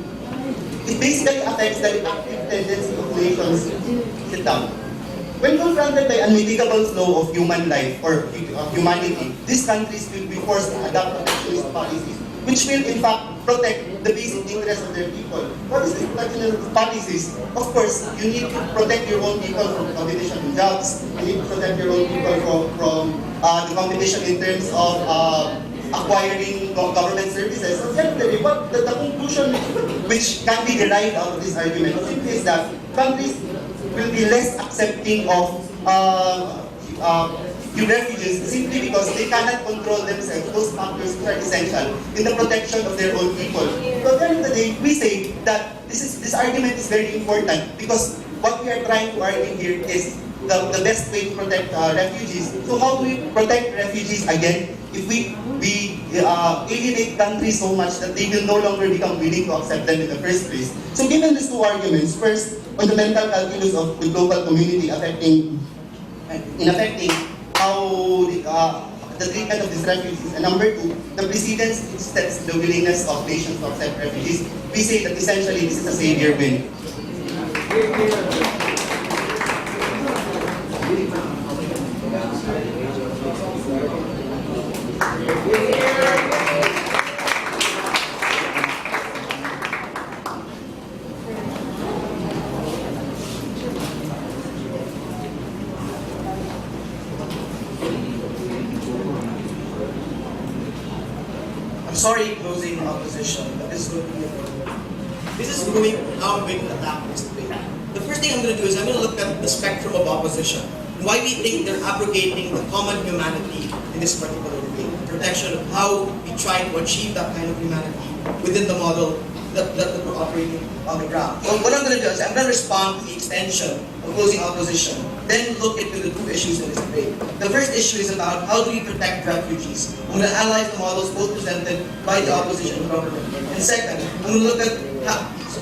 It basically affects the reactive tendency of nations. Sit down. When confronted by unmitigable flow of human life or humanity, these countries will be forced to adopt protectionist policies, which will in fact protect the basic interests of their people. What is the protectionist policies? Of course, you need to protect your own people from competition in jobs. You need to protect your own people from the competition in terms of acquiring government services. So definitely, what the conclusion which can be derived out of this argument simply is that countries will be less accepting of refugees simply because they cannot control themselves, those factors which are essential in the protection of their own people. So at the end of the day, we say that this argument is very important because what we are trying to argue here is the best way to protect refugees. So how do we protect refugees again? If we alienate countries so much that they will no longer become willing to accept them in the first place. So given these two arguments, first, on the mental calculus of the global community affecting how the treatment of these refugees, and number two, the precedence sets the willingness of nations to accept refugees, we say that essentially this is a savior win. Sorry, closing opposition, but this is going how I'm going to attack this debate. The first thing I'm going to do is I'm going to look at the spectrum of opposition, why we think they're abrogating the common humanity in this particular debate, protection of how we try to achieve that kind of humanity within the model that we're operating on the ground. Well, what I'm going to do is I'm going to respond to the extension of closing opposition, then look into the two issues in this debate. The first issue is about how do we protect refugees. I'm going to analyze the models both presented by the opposition and government. And second, I'm going to look at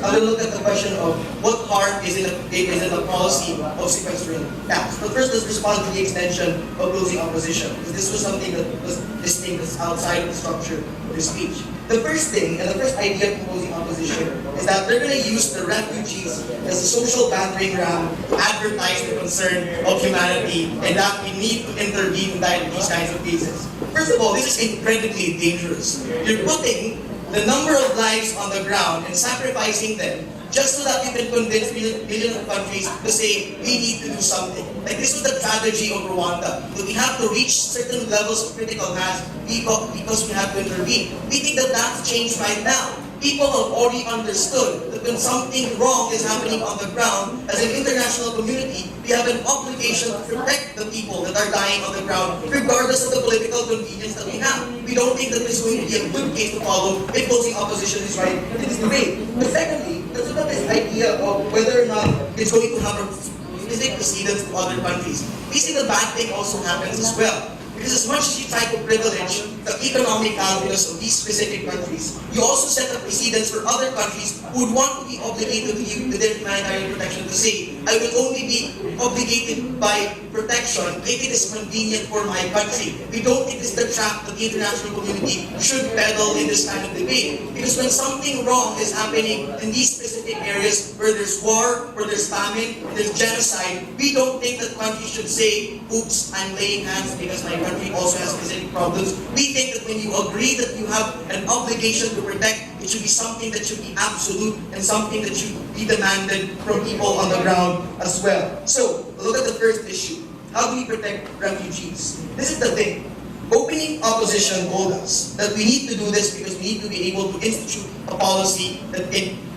I'm going to look at the question of what part is in a policy of sequestering camps. But first, let's respond to the extension of closing opposition, because this was something that was distinct, that's outside of the structure of the speech. The first thing, and the first idea of closing opposition, is that they're going to use the refugees as a social battering ram to advertise the concern of humanity and that we need to intervene in these kinds of cases. First of all, this is incredibly dangerous. You're putting the number of lives on the ground and sacrificing them just so that you can convince millions of countries to say, we need to do something. Like this was the tragedy of Rwanda. That we have to reach certain levels of critical mass because we have to intervene. We think that that's changed right now. People have already understood that when something wrong is happening on the ground, as an international community, we have an obligation to protect the people that are dying on the ground, regardless of the political convenience that we have. We don't think that this is going to be a good case to follow if closing opposition is right in this debate. But secondly, let's look at this idea of whether or not it's going to have a specific precedence to other countries. We see the bad thing also happens as well. Because as much as you try to privilege the economic calculus of these specific countries, you also set a precedence for other countries who would want to be obligated to you with their humanitarian protection to say, I will only be obligated by protection if it is convenient for my country. We don't think this is the trap that the international community should peddle in this kind of debate. Because when something wrong is happening in these specific areas where there's war, where there's famine, there's genocide, we don't think that countries should say, oops, I'm laying hands because my country also has specific problems. We think that when you agree that you have an obligation to protect, it should be something that should be absolute and something that should be demanded from people on the ground as well. So, look at the first issue. How do we protect refugees? This is the thing. Opening opposition told us that we need to do this because we need to be able to institute a policy that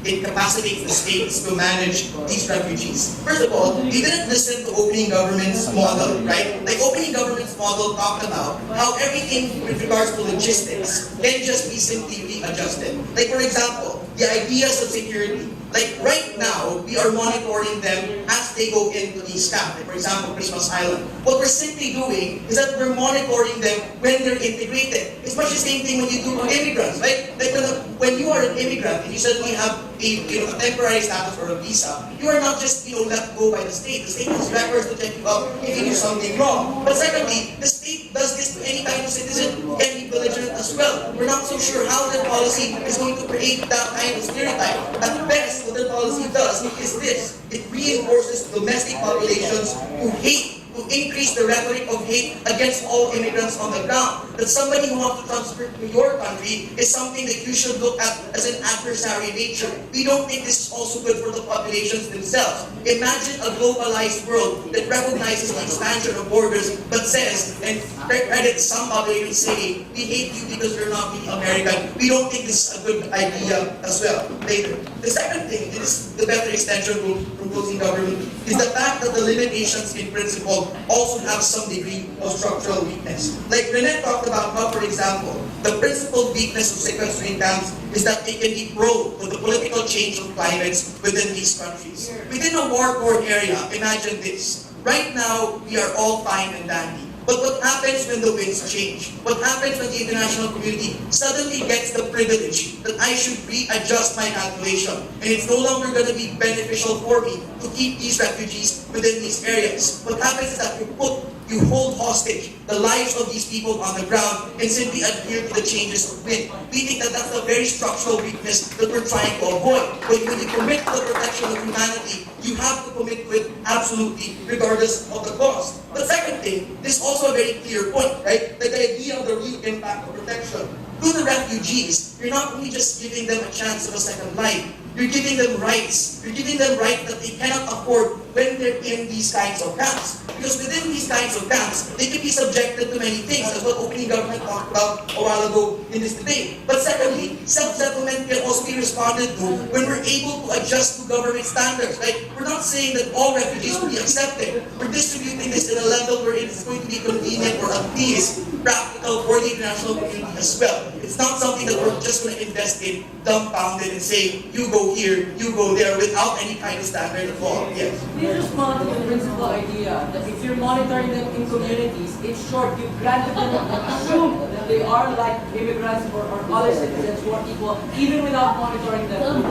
incapacitates the states to manage these refugees. First of all, we didn't listen to opening government's model, right? Like opening government's model talked about how everything with regards to logistics can just be simply readjusted. Like for example, the ideas of security. Like right now, we are monitoring them as they go into these camps. Like for example, Christmas Island. What we're simply doing is that we're monitoring them when they're integrated. It's much the same thing when you do for immigrants, right? Like when you are an immigrant and you suddenly have a temporary status or a visa, you are not just let go by the state. The state has records to check you out if you do something wrong. But secondly, the state does this to any kind of citizen can be belligerent as well. We're not so sure how that policy is going to create that kind of stereotype. At best, what the policy does is this. It reinforces domestic populations who hate, who increase the rhetoric of hate against all immigrants on the ground. That somebody who wants to transfer to your country is something that you should look at as an adversary nature. We don't think this is also good for the populations themselves. Imagine a globalized world that recognizes the expansion of borders but says, and credits some populations saying, we hate you because you're not really American. We don't think this is a good idea as well later. The second thing, and this is the better extension from closing government, is the fact that the limitations in principle also have some degree of structural weakness. Like Renette talked about how, for example, the principal weakness of sequestering camps is that they can be prone to the political change of climates within these countries. Within a war-torn area, imagine this. Right now, we are all fine and dandy. But what happens when the winds change? What happens when the international community suddenly gets the privilege that I should readjust my calculation and it's no longer going to be beneficial for me to keep these refugees within these areas? What happens is that you hold hostage the lives of these people on the ground and simply adhere to the changes of wind. We think that that's a very structural weakness that we're trying to avoid. But when you commit to the protection of humanity, you have to commit to it absolutely, regardless of the cost. The second thing, this is also a very clear point, right? Like the idea of the real impact of protection. To the refugees, you're not only just giving them a chance of a second life, you're giving them rights. You're giving them rights that they cannot afford when they're in these kinds of camps. Because within these kinds of camps, they can be subjected to many things, as what opening government talked about a while ago in this debate. But secondly, self-settlement can also be responded to when we're able to adjust to government standards. Right? We're not saying that all refugees will be accepted. We're distributing this at a level where it's going to be convenient or at least practical for the international community as well. It's not something that we're just going to invest in dumbfounded and say, you go here, you go there, without any kind of standard at all. Yes. This is not the principal idea that if you're monitoring them in communities, in short, you granted them assume that they are like immigrants or other citizens who are equal, even without monitoring them.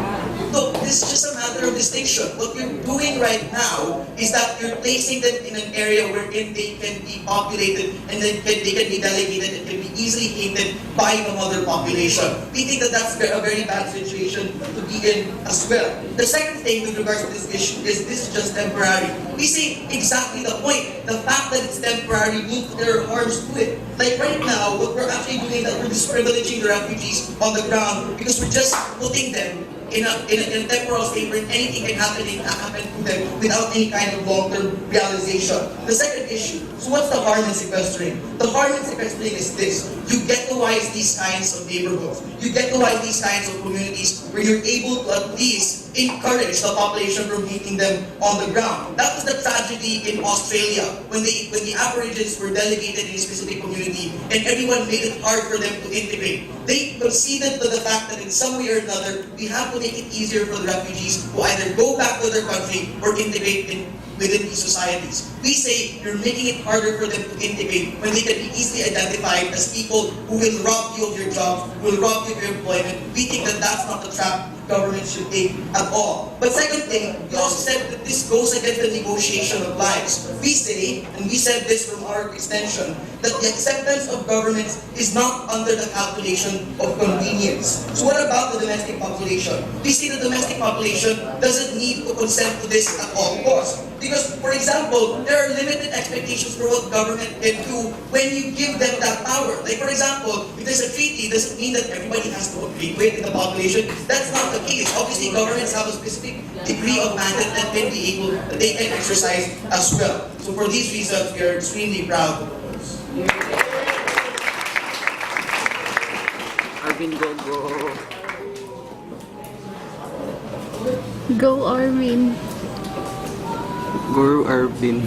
No, this is just a matter of distinction. What you're doing right now is that you're placing them in an area wherein they can be populated and then they can be delegated and can be easily hated by the mother population. We think that that's a very bad situation to be in as well. The second thing with regards to this issue is this is just temporary. We say exactly the point. The fact that it's temporary means there are harms to it. Like right now, what we're actually doing is that we're disprivileging the refugees on the ground because we're just putting them in a temporal state where anything can happen to them without any kind of long-term realization. The second issue, so what's the harm in sequestering? The harm in sequestering is this: you get to wise these kinds of neighborhoods, you get to wise these kinds of communities where you're able to at least encourage the population from hating them on the ground. That was the tragedy in Australia when the Aborigines were delegated in a specific community and everyone made it hard for them to integrate. They conceded to the fact that in some way or another, we have to make it easier for the refugees to either go back to their country or integrate within these societies. We say you're making it harder for them to integrate when they can be easily identified as people who will rob you of your jobs, who will rob you of your employment. We think that that's not the trap government should take at all. But second thing, we also said that this goes against the negotiation of lives. We say, and we said this from our extension, that the acceptance of governments is not under the calculation of convenience. So what about the domestic population? We say the domestic population doesn't need to consent to this at all costs. Because, for example, there are limited expectations for what government can do when you give them that power. Like, for example, if there's a treaty, does it mean that everybody has to agree to it in the population? That's not the case. Obviously, governments have a specific degree of mandate that can be able, that they can exercise as well. So for these reasons, we are extremely proud to propose. Arvin, go. Go Arvin. Guru Arvin.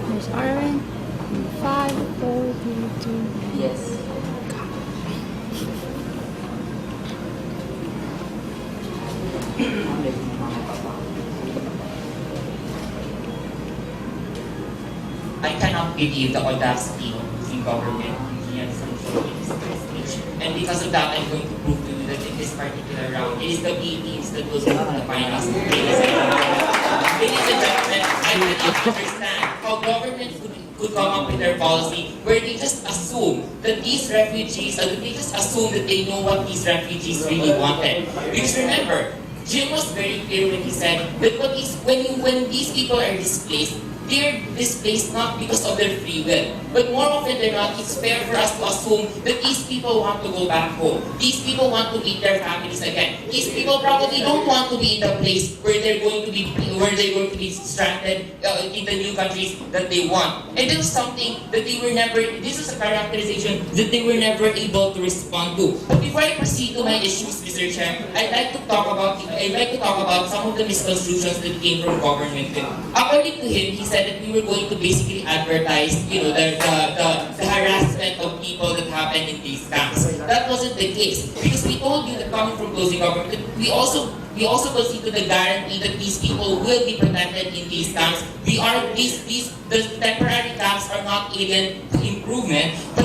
There's Arvin. 5, 4, 3, 2. Yes. I cannot believe the audacity in government and social speech. And because of that, I'm going to prove to you that in this particular round, it is the B-teams that will define us. Ladies and gentlemen, I cannot understand how governments could come up with their policy where they just assume that these refugees, they just assume that they know what these refugees really wanted. Because remember, Jim was very clear when he said that when these people are displaced, they're displaced not because of their free will, but more often than not, it's fair for us to assume that these people want to go back home. These people want to meet their families again. These people probably don't want to be in the place where they're going to be stranded in the new countries that they want. And this is something that this is a characterization that they were never able to respond to. But before I proceed to my issues, Mr. Chair, I'd like to talk about some of the misconstructions that came from government. According to him, he said that we were going to basically advertise, the harassment of people that happened in these camps. That wasn't the case, because we told you that coming from closing government, we also consider the guarantee that these people will be protected in these camps. The temporary camps are not alien to improvement, but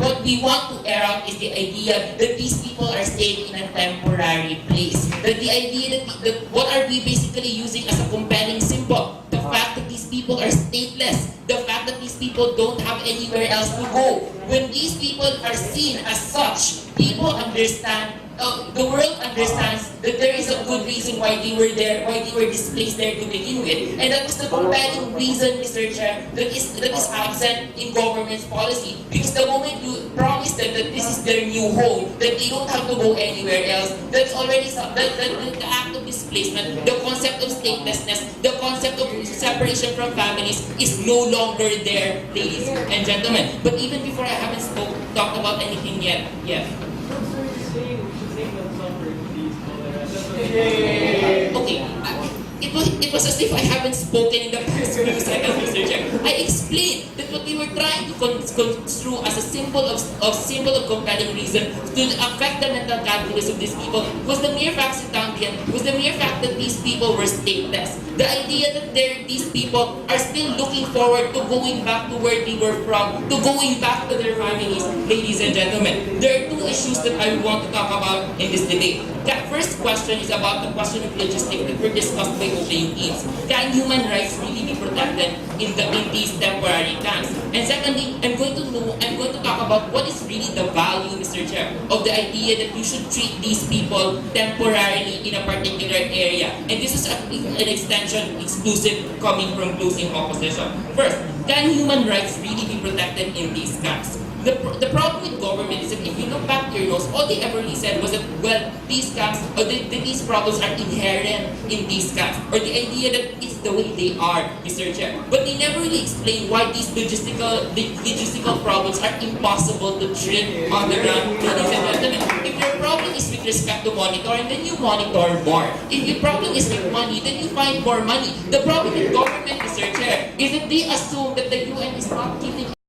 what we want to air out is the idea that these people are staying in a temporary place. That the idea that what are we basically using as a compelling symbol? The fact that these people are stateless, the fact that these people don't have anywhere else to go. When these people are seen as such, people understand. The world understands that there is a good reason why they were there, why they were displaced there to begin with. And that was the compelling reason, Mr. Chair, that is absent in government's policy. Because the moment you promise them that this is their new home, that they don't have to go anywhere else, that's already the act of displacement displacement, the concept of statelessness, the concept of separation from families is no longer there, ladies and gentlemen. But even before I haven't talked about anything yet, okay, it was as if I haven't spoken in the past few seconds, Mr. Chair. I explained that what we were trying to construe as a symbol of compelling reason to affect the mental calculus of these people was the mere fact that these people were stateless. The idea that these people are still looking forward to going back to where they were from, to going back to their families, ladies and gentlemen. There are two issues that I want to talk about in this debate. The first question is about the question of logistics that were discussed by opening teams. Can human rights really be protected in these temporary camps? And secondly, I'm going to talk about what is really the value, Mr. Chair, of the idea that you should treat these people temporarily in a particular area. And this is an extension exclusive coming from closing opposition. First, can human rights really be protected in these camps? The problem with government is that if you look back to your notes, all they ever really said was that, well, these camps, or these problems are inherent in these camps, or the idea that it's the way they are, Mr. Chair. But they never really explain why these logistical problems are impossible to treat on the ground. Ladies and gentlemen, if your problem is with respect to monitoring, then you monitor more. If your problem is with money, then you find more money. The problem with government, Mr. Chair, is that they assume that the UN is not giving